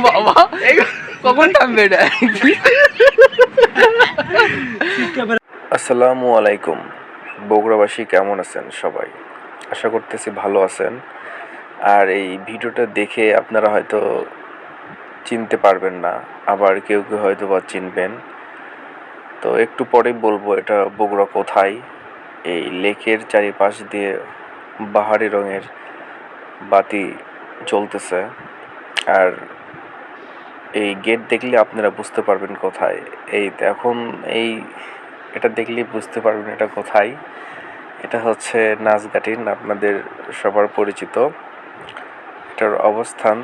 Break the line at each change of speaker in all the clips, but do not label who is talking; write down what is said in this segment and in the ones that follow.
বাবা কখন থামবে এটা?
আসসালামু আলাইকুম বগুড়াবাসী, কেমন আছেন সবাই? আশা করতেছি ভালো আছেন। আর এই ভিডিওটা দেখে আপনারা হয়তো চিনতে পারবেন না, আবার কেউ কেউ হয়তো বা চিনবেন। তো একটু পরে বলবো এটা বগুড়া কোথায়। এই লেকের চারিপাশ দিয়ে বাহারি রঙের বাতি জ্বলতেছে। আর এই গেট দেখলে আপনারা বুঝতে পারবেন কোথায়। এই এখন এই এটা দেখলেই বুঝতে পারবেন এটা কোথায়। এটা হচ্ছে নাচঘাটিন, আপনাদের সবার পরিচিত। এটার অবস্থান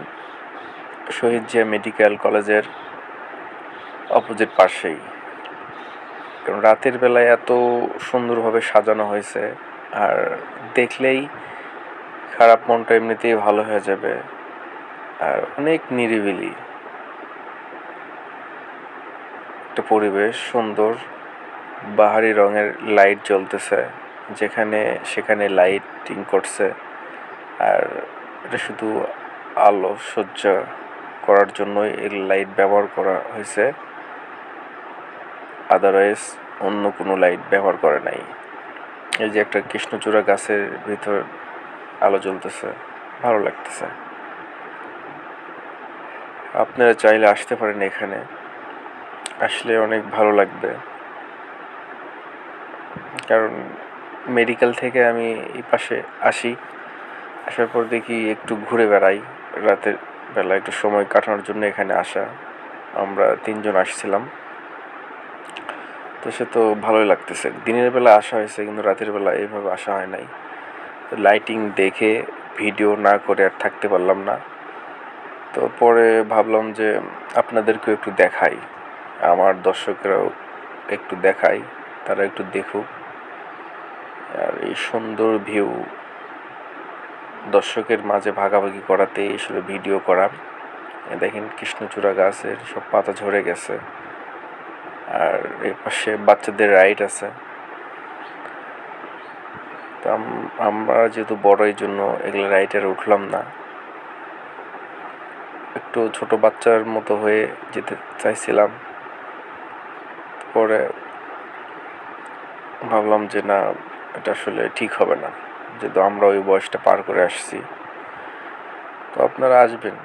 শহীদ জিয়া মেডিকেল কলেজের অপোজিট পাশেই। কারণ রাতের বেলায় এত সুন্দরভাবে সাজানো হয়েছে, আর দেখলেই খারাপ মনটা এমনিতেই ভালো হয়ে যাবে। আর অনেক নিরিবিলি একটা পরিবেশ, সুন্দর বাহারি রঙের লাইট জ্বলতেছে, যেখানে সেখানে লাইটিং করছে। আর এটা শুধু আলো সজ্জা করার জন্যই এই লাইট ব্যবহার করা হয়েছে, আদারওয়াইজ অন্য কোনো লাইট ব্যবহার করে নাই। এই যে একটা কৃষ্ণচূড়া গাছের ভিতর আলো জ্বলতেছে, ভালো লাগতেছে। আপনারা চাইলে আসতে পারেন, এখানে আসলে অনেক ভালো লাগবে। কারণ মেডিকেল থেকে আমি এই পাশে আসার পর দেখি একটু ঘুরে বেড়াই, রাতের বেলা একটু সময় কাটানোর জন্য এখানে আসা। আমরা 3 জন আসছিলাম, তো সে তো ভালোই লাগতেছে। দিনের বেলা আসা হয়েছে, কিন্তু রাতের বেলা এইভাবে আসা হয় নাই। তো লাইটিং দেখে ভিডিও না করে আর থাকতে পারলাম না। তো পরে ভাবলাম যে আপনাদেরকেও একটু দেখাই, আমার দর্শকরাও একটু দেখাই, তারা একটু দেখুক। আর এই সুন্দর ভিউ দর্শকের মাঝে ভাগাভাগি করাতে আসলে ভিডিও করা। দেখেন কৃষ্ণচূড়া গাছের সব পাতা ঝরে গেছে। আর এই পাশে বাচ্চাদের রাইড আছে। তো আমরা যেহেতু বড়, এই জন্য এগুলো রাইডে উঠলাম না। একটু ছোট বাচ্চার মতো হয়ে যেতে চাইছিলাম, পরে ভাবলাম যে না, এটা আসলে ঠিক হবে না, যেহেতু আমরা ওই বয়সটা পার করে আসছি। তো আপনারা আসবেন,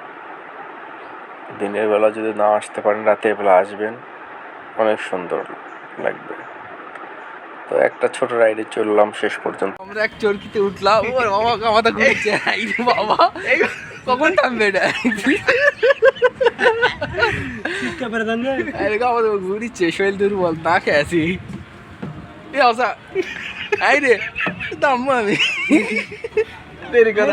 দিনের বেলা যদি না আসতে পারেন রাতের বেলা আসবেন, অনেক সুন্দর লাগবে। তো একটা ছোট রাইডে চললাম শেষ পর্যন্ত।
আমরা এক চরকিতে উঠলাম, ওর বাবা মাথা ঘুরছে। বাবা কখন থামবে এটা? আমাদের ঘুরিচ্ছে, শরীর দুর্বল, না খেয়ে আছি। এ অসা আই রে দাম্মু আমি দেরি করে